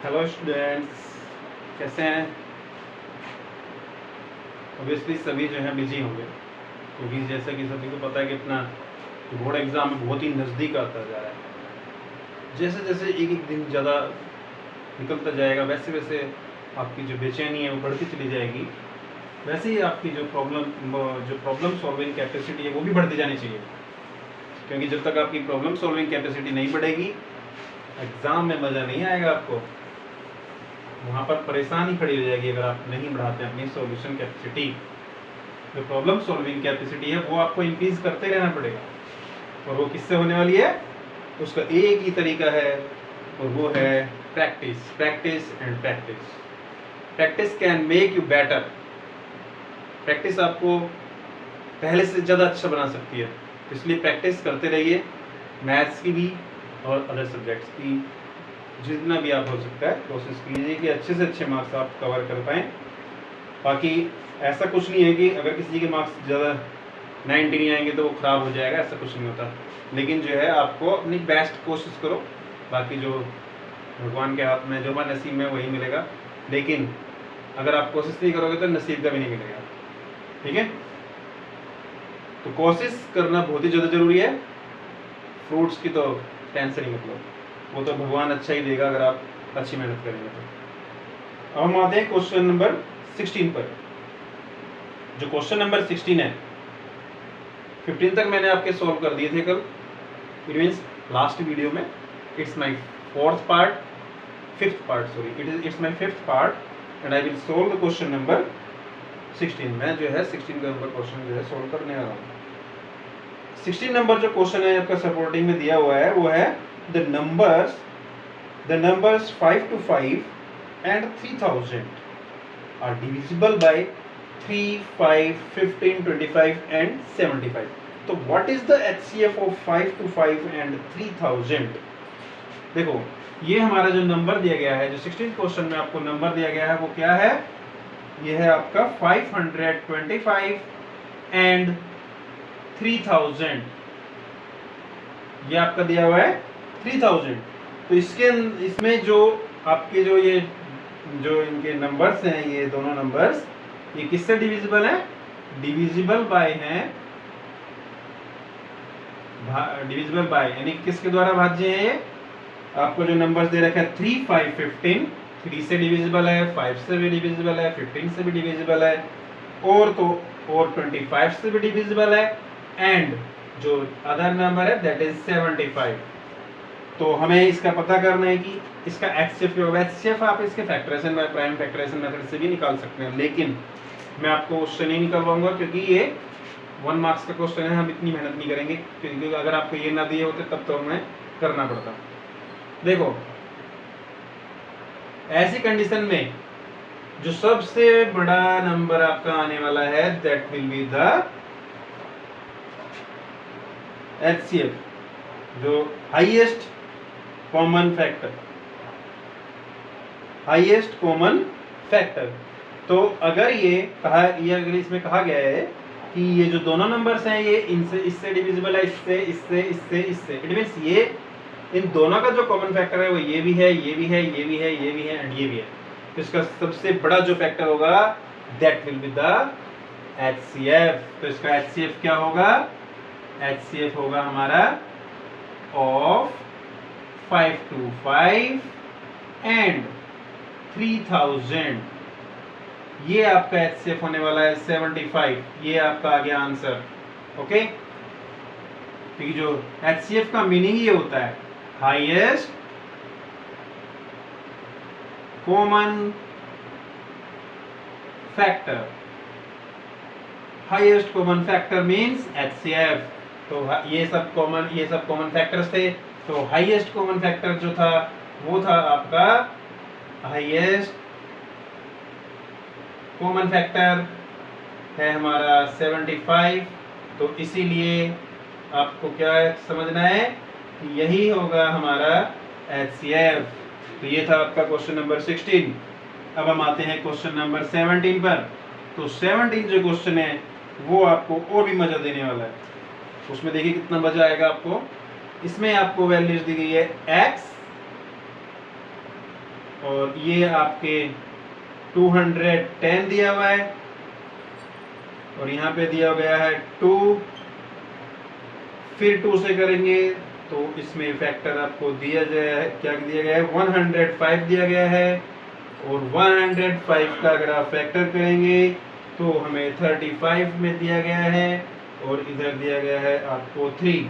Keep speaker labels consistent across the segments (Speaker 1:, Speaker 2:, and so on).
Speaker 1: Hello students, कैसे हैं? Obviously सभी जो हैं बिजी होंगे, क्योंकि जैसा कि सभी को पता है कि अपना बोर्ड एग्ज़ाम बहुत ही नज़दीक आता जा रहा है। जैसे जैसे एक एक दिन ज़्यादा निकलता जाएगा, वैसे वैसे आपकी जो बेचैनी है वो बढ़ती चली जाएगी। वैसे ही आपकी जो प्रॉब्लम सॉल्विंग कैपेसिटी है वो भी बढ़ती जानी चाहिए, क्योंकि जब तक आपकी प्रॉब्लम सॉल्विंग कैपेसिटी नहीं बढ़ेगी, एग्ज़ाम में मज़ा नहीं आएगा आपको। वहाँ पर परेशानी खड़ी हो जाएगी अगर आप नहीं बढ़ाते अपनी सॉल्यूशन कैपेसिटी। जो प्रॉब्लम सॉल्विंग कैपेसिटी है वो आपको इंक्रीज करते रहना पड़ेगा, और वो किससे होने वाली है? उसका एक ही तरीका है, और वो है practice, practice and practice. Practice can make you better. Practice आपको पहले से ज़्यादा अच्छा बना सकती है, इसलिए प्रैक्टिस करते रहिए, मैथ्स की भी और अदर सब्जेक्ट्स की। जितना भी आप हो सकता है कोशिश कीजिए कि अच्छे से अच्छे मार्क्स आप कवर कर पाएँ। बाकी ऐसा कुछ नहीं है कि अगर किसी के मार्क्स ज़्यादा 90 नहीं आएंगे तो वो ख़राब हो जाएगा, ऐसा कुछ नहीं होता। लेकिन जो है आपको अपनी बेस्ट कोशिश करो, बाकी जो भगवान के हाथ में जो हमारे नसीब में वही मिलेगा। लेकिन अगर आप कोशिश नहीं करोगे तो नसीब का भी नहीं मिलेगा, ठीक है? तो कोशिश करना बहुत ही ज़्यादा ज़रूरी है। फ्रूट्स की तो टेंशन ही मतलब, वो तो भगवान अच्छा ही देगा अगर आप अच्छी मेहनत करेंगे तो। अब हम आते हैं क्वेश्चन नंबर 16 पर। जो क्वेश्चन नंबर 16 है, 15 तक मैंने आपके सॉल्व कर दिए थे कल, इट मीन्स लास्ट वीडियो में। It's my fifth part and I will solve the question number 16। मैं जो है 16 का नंबर क्वेश्चन जो है सोल्व करने वाला हूँ। 16 नंबर जो क्वेश्चन है आपका सपोर्टिंग में दिया हुआ है वो है the numbers 5 to 5 and 3000 are divisible by 3, 5, 15, 25 and 75. तो what is the HCF of 5 to 5 and 3000? देखो, ये हमारा जो नंबर दिया गया है, जो 16 क्वेश्चन में आपको नंबर दिया गया है वो क्या है? ये है आपका 525 एंड 3000। ये आपका दिया हुआ है 3000। तो इसमें जो आपके जो इनके नंबर्स हैं, ये दोनों नंबर्स, ये किससे डिविजिबल हैं? डिविजिबल बाय हैं, डिविजिबल बाय यानी किसके द्वारा भाज्य है? ये आपको जो नंबर्स दे रखा है 3, 5, 15, 3 से डिविजिबल है, 5 से भी डिविजिबल है, 15 से भी डिविजिबल है, और 25 से भी डिविजिबल है, एंड जो अदर नंबर है दैट इज 75। तो हमें इसका पता करना है कि इसका HCF आप इसके फैक्टराइजेशन में प्राइम फैक्टराइजेशन मेथड से भी निकाल सकते हैं, लेकिन मैं आपको उससे नहीं निकलवाऊंगा क्योंकि ये 1 मार्क्स का क्वेश्चन है, हम इतनी मेहनत नहीं करेंगे, क्योंकि अगर आपको ये ना दिए होते तब तो हमें करना पड़ता। देखो, ऐसी कंडीशन में जो सबसे बड़ा नंबर आपका आने वाला है that will be the HCF, जो हाईएस्ट कॉमन फैक्टर। तो अगर अगर इसमें कहा गया है कि ये जो दोनों नंबर्स हैं ये इससे डिविजिबल है, इससे, इट मींस ये इन दोनों का जो कॉमन फैक्टर है वो ये भी है, ये भी है, ये भी है, ये भी है एंड ये भी है। तो इसका सबसे बड़ा जो फैक्टर होगा that will be the HCF। तो इसका HCF क्या होगा? HCF होगा हमारा ऑफ 5 to 5 एंड 3000। ये आपका HCF होने वाला है 75। ये आपका आ गया आंसर, ओके? क्योंकि जो HCF का मीनिंग ये होता है highest common factor. Highest common factor means HCF। तो ये सब कॉमन फैक्टर्स थे। तो हाईएस्ट कॉमन फैक्टर जो था वो था आपका हाईएस्ट कॉमन फैक्टर है हमारा 75। तो इसीलिए आपको क्या समझना है कि यही होगा हमारा HCF। तो ये था आपका क्वेश्चन नंबर 16। अब हम आते हैं क्वेश्चन नंबर 17 पर। तो 17 जो क्वेश्चन है वो आपको और भी मजा देने वाला है। उसमें देखिए कितना मजा आएगा आपको। इसमें आपको वैल्यूज दी गई है x, और ये आपके 210 दिया हुआ है, और यहाँ पे दिया गया है 2, फिर 2 से करेंगे तो इसमें फैक्टर आपको दिया गया है, क्या दिया गया है, 105 दिया गया है, और 105 का अगर आप फैक्टर करेंगे तो हमें 35 में दिया गया है, और इधर दिया गया है आपको 3,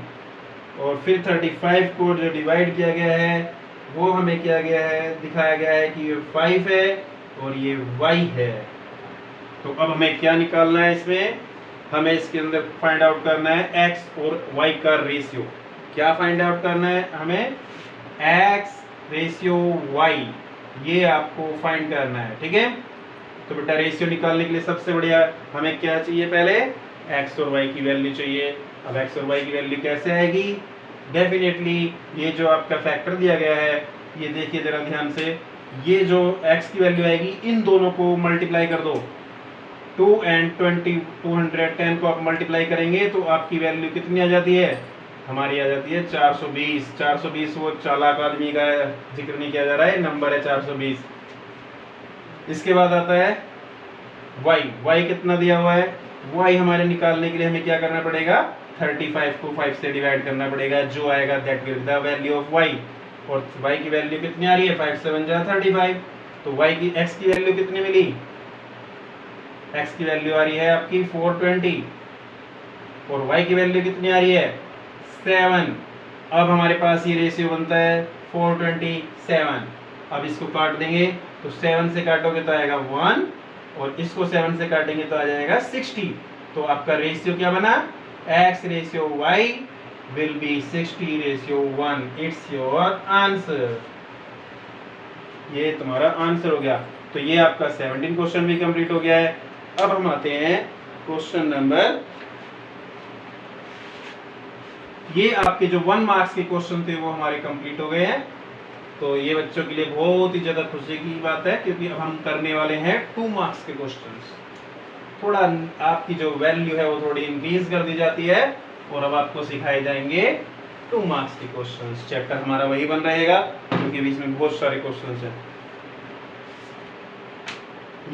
Speaker 1: और फिर 35 को जो डिवाइड किया गया है वो हमें क्या गया है, दिखाया गया है कि ये 5 है और ये y है। तो अब हमें क्या निकालना है, इसमें हमें इसके अंदर फाइंड आउट करना है x और y का रेशियो। क्या फाइंड आउट करना है हमें, x रेशियो y, ये आपको फाइंड करना है, ठीक है। तो बेटा रेशियो निकालने के लिए सबसे बढ़िया हमें क्या चाहिए, पहले x और y की वैल्यू चाहिए। अब x और y की वैल्यू कैसे आएगी, डेफिनेटली ये जो आपका फैक्टर दिया गया है, ये देखिए जरा ध्यान से, ये जो x की वैल्यू आएगी इन दोनों को मल्टीप्लाई कर दो, 2 and 20, 210 को आप मल्टीप्लाई करेंगे तो आपकी वैल्यू कितनी आ जाती है, हमारी आ जाती है 420। 420 वो चालाक आदमी का जिक्र नहीं किया जा रहा है, नंबर है 420। इसके बाद आता है y, y कितना दिया हुआ है, y हमारे निकालने के लिए हमें क्या करना पड़ेगा, 35 को 5 से डिवाइड करना पड़ेगा, जो आएगा that will the value of y। और y की वैल्यू कितनी आ रही है, 5 7 जा 35। तो y की x की वैल्यू कितनी मिली, x की वैल्यू आ रही है आपकी 420, और y की वैल्यू कितनी आ रही है, 7। अब हमारे पास ये रेशियो बनता है 427। अब इसको काट देंगे तो 7 से काटोगे तो आएगा 1, और इसको 7 से काटेंगे तो आ जाएगा 60। तो आपका रेशियो क्या बना, x ratio y will be 60 ratio 1। It's your answer, ये तुम्हारा आंसर हो गया। तो ये आपका 17 क्वेश्चन भी कंप्लीट हो गया है। अब हम आते हैं क्वेश्चन नंबर, ये आपके जो 1 मार्क्स के क्वेश्चन थे वो हमारे कंप्लीट हो गए हैं। तो ये बच्चों के लिए बहुत ही ज़्यादा खुशी की बात है, क्योंकि अब हम करने वाले हैं 2 मार्क्स के क्वेश्चंस। थोड़ा आपकी जो वैल्यू है वो थोड़ी इंक्रीज कर दी जाती है, और अब आपको सिखाए जाएंगे 2 मार्क्स के क्वेश्चंस। चैप्टर हमारा वही बन रहेगा क्योंकि बीच में बहुत सारे क्वेश्चंस हैं।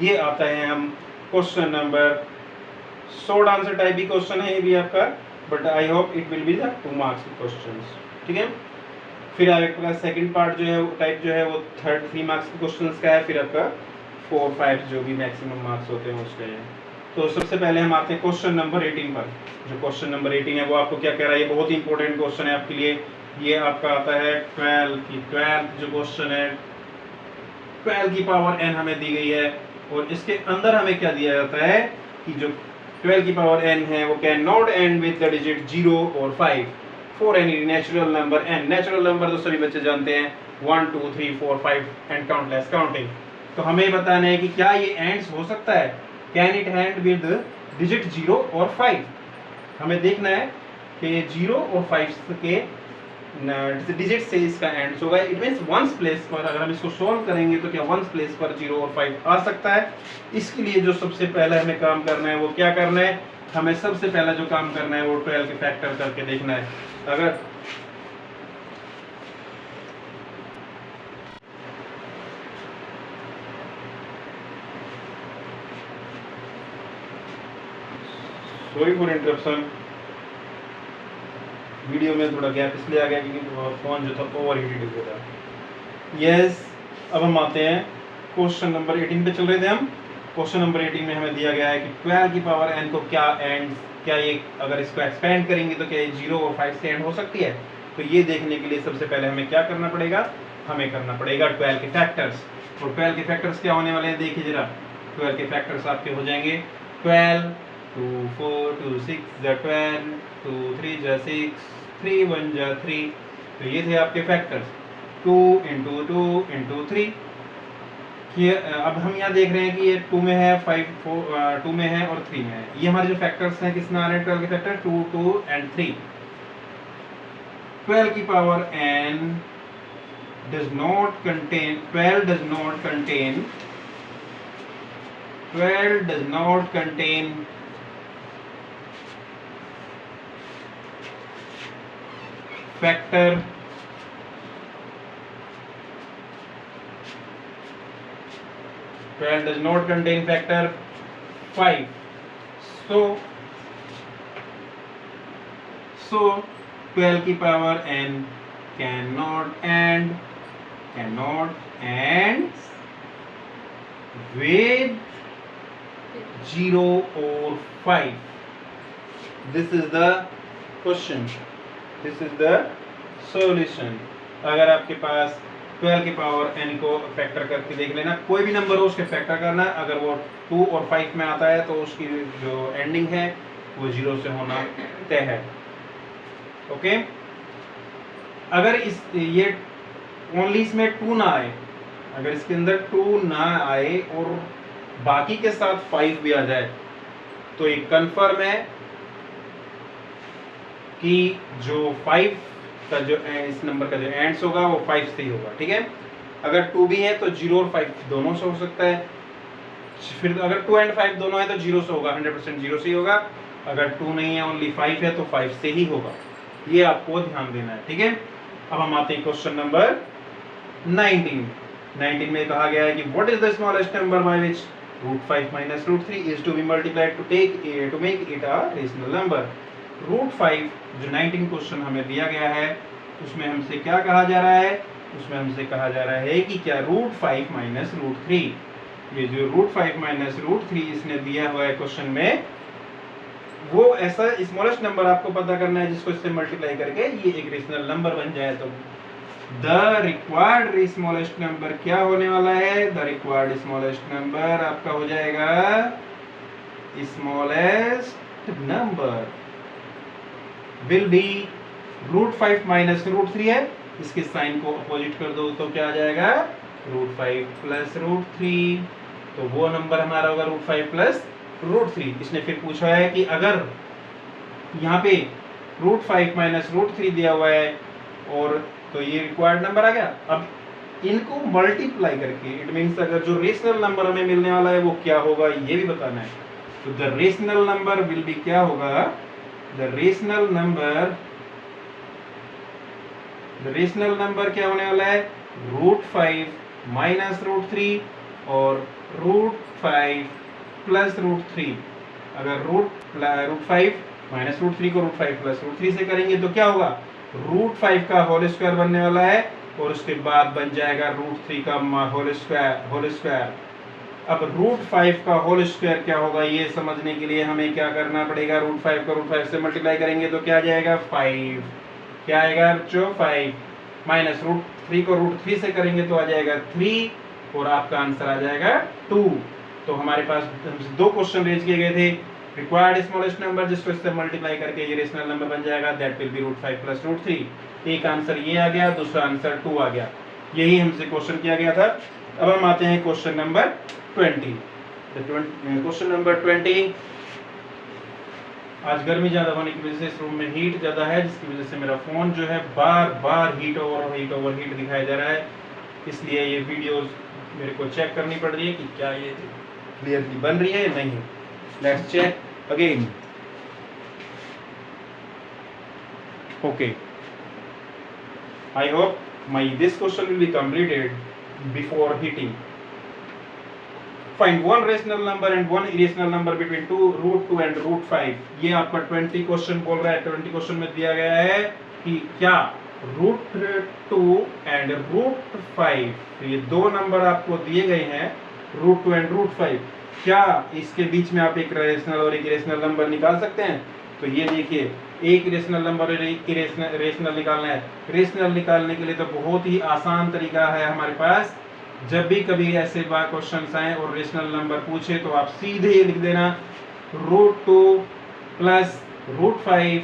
Speaker 1: ये आता है हम question number, short answer type भी क्वेश्चन है ये भी आपका, but I hope it will be the 2 marks के क्वेश्चंस, ठीक है। फिर आपका सेकंड पार्ट जो है वो टाइप जो है वो 3 मार्क्स के क्वेश्चंस का है, फिर आपका 4 5 जो भी मैक्सिमम मार्क्स होते हैं उसका है। तो सबसे पहले हम आते हैं क्वेश्चन नंबर 18 पर। जो क्वेश्चन नंबर 18 है वो आपको क्या कह रहा है, ये बहुत ही इंपॉर्टेंट क्वेश्चन है आपके लिए। ये आपका आता है 12 जो क्वेश्चन है, 12 की पावर n हमें दी गई है, और इसके अंदर हमें क्या दिया जाता है कि जो 12 की पावर n है वो can not and with the digit 0 और 5 for any natural number n। Natural number तो सभी बच्चे जानते हैं, 1 2 3 4 5 एंड काउंटलेस काउंटिंग। तो हमें बताना है कि क्या ये एंड्स हो सकता है, can it and with digit 0 और 5। हमें देखना है कि 0 और 5 के डिजिट से इसका एंड होगा। इट मींस वंस प्लेस पर अगर हम इसको सॉल्व करेंगे तो क्या वंस प्लेस पर 0 और 5 आ सकता है। इसके लिए जो सबसे पहले हमें काम करना है वो क्या करना है, हमें सबसे पहला जो काम करना है वो 12 के फैक्टर करके देखना है। अगर सॉरी फॉर इंटरप्शन, वीडियो में थोड़ा गैप इसलिए आ गया क्योंकि फोन जो था ओवर हीटेड हो गया था। यस, अब हम आते हैं क्वेश्चन नंबर 18 पे चल रहे थे हम। क्वेश्चन नंबर 18 में हमें दिया गया है कि 12 की पावर n को क्या ये अगर इसको एक्सपेंड करेंगे तो क्या ये 0 और 5 से एंड हो सकती है। तो ये देखने के लिए सबसे पहले हमें क्या करना पड़ेगा, हमें करना पड़ेगा 12 के फैक्टर्स। और 12 के फैक्टर्स क्या होने वाले हैं, देखिए जरा। 12 के फैक्टर्स आपके हो जाएंगे 12 2 4 2 6 12 2 3 6 3 1 3। तो ये थे आपके फैक्टर्स 2 × 2 × 3। अब हम यहाँ देख रहे हैं कि ये 2 में है, 2 में है और 3 में है। ये हमारे जो फैक्टर्स हैं किसमें आ रहे हैं, 12 के फैक्टर 2 2 एंड 3। 12 की power n does not contain 12 does not contain 12 does not contain factor does not contain factor 5. So 12 की power n cannot end with 0 or 5. This is the question. This is the solution. अगर आपके पास 12 की power n को factor करके देख लेना, कोई भी नंबर हो उसके फैक्टर करना, अगर वो 2 और 5 में आता है तो उसकी जो एंडिंग है वो 0 से होना तय है। ओके, अगर ये ओनली इसमें 2 ना आए, अगर इसके अंदर 2 ना आए और बाकी के साथ 5 भी आ जाए तो ये कंफर्म है कि जो 5 का जो इस नंबर का जो एंड्स होगा वो 5 से ही होगा। ठीक है, अगर 2 भी है तो 0 और 5 दोनों से हो सकता है। फिर अगर 2 एंड 5 दोनों है तो 0 से होगा, 100% 0 से ही होगा। अगर 2 नहीं है, ओनली 5 है तो 5 से ही होगा। ये आपको ध्यान देना है। ठीक है, अब हम आते हैं क्वेश्चन नंबर 19 में कहा गया है कि what is the smallest number by which √5 - √3 is to be multiplied to make it a rational number. √5 जो 19 क्वेश्चन हमें दिया गया है उसमें हमसे क्या कहा जा रहा है, उसमें हमसे कहा जा रहा है कि क्या √5 - √3, ये जो √5 - √3 इसने दिया हुआ है क्वेश्चन में, वो ऐसा स्मॉलेस्ट नंबर आपको पता करना है जिसको इससे मल्टीप्लाई करके ये एक रेशनल नंबर बन जाए। तो द रिक्वायर्ड स्मॉलेस्ट नंबर क्या होने वाला है? द रिक्वायर्ड स्मॉलेस्ट नंबर आपका हो जाएगा स्मॉलेस्ट नंबर विल बी √5 - √3 है, इसके साइन को अपोजिट कर दो तो क्या आ जाएगा? √5 + √3। तो वो नंबर हमारा होगा √5 + √3। इसने फिर पूछा है कि अगर यहाँ पे √5 - √3 दिया हुआ है और तो ये रिक्वायर्ड नंबर आ गया। अब इनको मल्टीप्लाई करके इट मींस अगर जो रेशनल नंबर हमें मिलने वाला है वो क्या होगा ये भी बताना है। तो the rational number will be क्या होगा? द रेशनल नंबर क्या होने वाला है? √5 - √3 और √5 + √3। अगर √5 - √3 को √5 + √3 से करेंगे तो क्या होगा? √5 का होल स्क्वायर बनने वाला है और उसके बाद बन जाएगा √3 का होल स्क्वायर। अब √5 का होल स्क्वायर क्या होगा ये समझने के लिए हमें क्या करना पड़ेगा? √5 को √5 से मल्टीप्लाई करेंगे तो क्या आ जाएगा? 5। क्या आएगा बच्चों? 5 माइनस √3 को √3 से करेंगे तो आ जाएगा 3 और आपका आंसर आ जाएगा 2। तो हमारे पास दो क्वेश्चन रेज किए गए थे। रिक्वायर्ड स्मॉलेस्ट नंबर जिसको इससे मल्टीप्लाई करके ये रेशनल नंबर बन जाएगा, दैट विल बी √5 + √3। एक आंसर ये आ गया, दूसरा आंसर 2 आ गया। यही हमसे क्वेश्चन किया गया था। अब हम आते हैं क्वेश्चन नंबर 20। क्वेश्चन नंबर 20, आज गर्मी ज़्यादा होने की वजह से इस रूम में हीट ज़्यादा है, जिसकी वजह से मेरा फ़ोन जो है बार बार हीट दिखाया जा रहा है। इसलिए ये वीडियोस मेरे को चेक करनी पड़ रही है कि क्या ये क्लियरली बन रही है या नहीं। Let's check again. Okay, I hope this question will be completed before heating. Find one rational number and one irrational number between √2 and √5। ये आपका 20 क्वेश्चन बोल रहा है। 20 क्वेश्चन में दिया गया है कि क्या √2 and √5, ये दो नंबर आपको दिए गए हैं √2 and √5, क्या इसके बीच में आप एक रेशनल और एक इरेशनल नंबर निकाल सकते हैं? तो ये देखिए, एक रेशनल नंबर और एक रेशनल निकालना है। रेशनल निकालने के लिए तो बहुत ही आसान तरीका है हमारे पास। जब भी कभी ऐसे क्वेश्चन आए और रेशनल नंबर पूछे तो आप सीधे लिख देना √2 + √5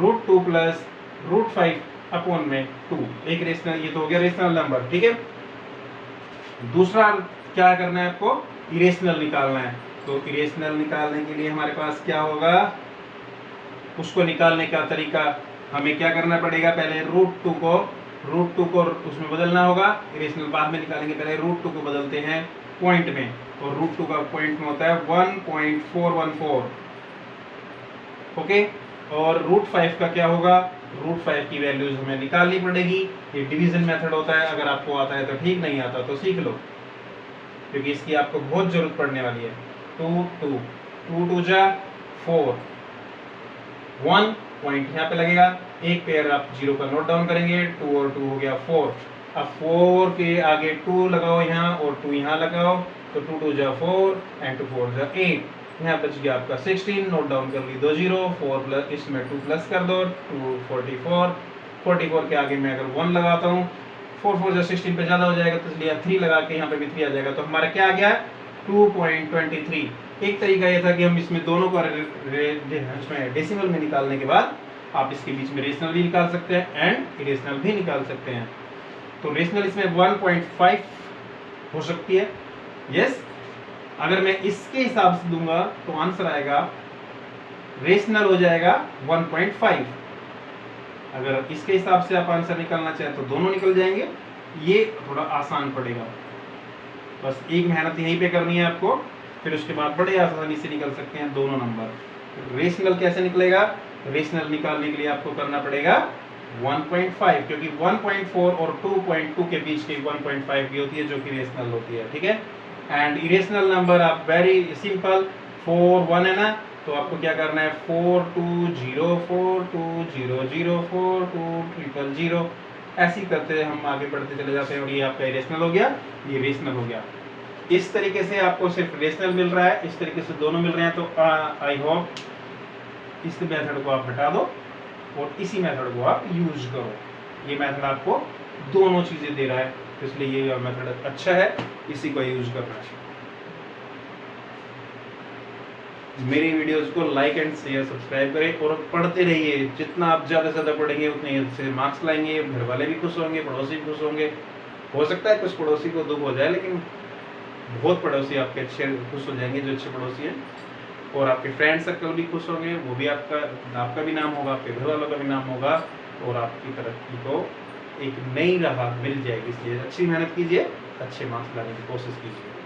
Speaker 1: √2 + √5 अपॉन में 2। एक रेशनल, ये तो हो गया रेशनल नंबर। ठीक है, दूसरा क्या करना है आपको? इरेशनल निकालना है। तो इरेशनल निकालने के लिए हमारे पास क्या होगा? उसको निकालने का तरीका हमें क्या करना पड़ेगा? पहले √2 को उसमें बदलना होगा। इरेशनल बाद में निकालेंगे, पहले √2 को बदलते हैं पॉइंट में, और √2 का पॉइंट में होता है 1.414। ओके, और √5 का क्या होगा? √5 की वैल्यूज हमें निकालनी पड़ेगी। ये डिवीजन मेथड होता है, अगर आपको आता है तो ठीक, नहीं आता तो सीख लो, क्योंकि इसकी आपको बहुत जरूरत पड़ने वाली है। 2 2 जा 4, 1 पॉइंट यहाँ पे लगेगा, एक पेयर आप 0 का नोट डाउन करेंगे, 2 और 2 हो गया 4। अब 4 के आगे 2 लगाओ यहाँ और 2 यहाँ लगाओ, तो 2 2 जा 4 एंड 2 4 जा 8, यहाँ बच गया आपका 16। नोट डाउन कर ली 2 0, 4 प्लस इसमें 2 प्लस कर दो, 2 44, 44 के आगे मैं अगर 1 लगाता हूँ, 4 4 जा 16 पे ज़्यादा हो जाएगा, तो इसलिए 3 लगा के यहाँ पे भी 3 आ जाएगा, तो हमारा क्या आ गया 2.23। एक तरीका ये था कि हम इसमें दोनों का इसमें डेसिमल में निकालने के बाद आप इसके बीच में रेशनल भी निकाल सकते हैं एंड इरेशनल भी निकाल सकते हैं। तो रेशनल इसमें 1.5 हो सकती है, यस। अगर मैं इसके हिसाब से दूंगा तो आंसर आएगा, रेशनल हो जाएगा 1.5। अगर इसके हिसाब से आप आंसर निकालना चाहें तो दोनों निकल जाएंगे, ये थोड़ा आसान पड़ेगा। बस एक मेहनत यहीं पे करनी है आपको, फिर उसके बाद बड़े आसानी से निकल सकते हैं दोनों नंबर। रेशनल कैसे निकलेगा? रेशनल निकालने के लिए आपको करना पड़ेगा 1.5, क्योंकि 1.4 और 2.2 के बीच की 1.5 भी होती है जो कि रेशनल होती है, ठीक है। एंड इरेशनल नंबर आप वेरी सिंपल, 4 1 है ना, तो आपको क्या करना है 4 2 0 4 2 0 0 4 2 0 0, ऐसे करते हम आगे बढ़ते चले जाते हैं, और ये आपका इरेशनल हो गया, ये रेशनल हो गया। इस तरीके से आपको सिर्फ रेशनल मिल रहा है, इस तरीके से दोनों मिल रहे हैं, तो आई होप इस मेथड को आप हटा दो और इसी मेथड को आप यूज करो। ये मेथड आपको दोनों चीजें दे रहा है, तो इसलिए ये मेथड अच्छा है, इसी को यूज करना है। मेरी वीडियोस को लाइक एंड शेयर सब्सक्राइब करें और पढ़ते रहिए। जितना आप ज़्यादा से ज़्यादा पढ़ेंगे उतने अच्छे मार्क्स लाएंगे, घर वाले भी खुश होंगे, पड़ोसी भी खुश होंगे। हो सकता है कुछ पड़ोसी को दुख हो जाए, लेकिन बहुत पड़ोसी आपके अच्छे खुश हो जाएंगे जो अच्छे पड़ोसी हैं, और आपके फ्रेंड सर्कल भी खुश होंगे, वो भी आपका भी नाम होगा, आपके घर वालों का भी नाम होगा, और आपकी तरक्की को एक नई राह मिल जाएगी। इसलिए अच्छी मेहनत कीजिए, अच्छे मार्क्स लाने की कोशिश कीजिए।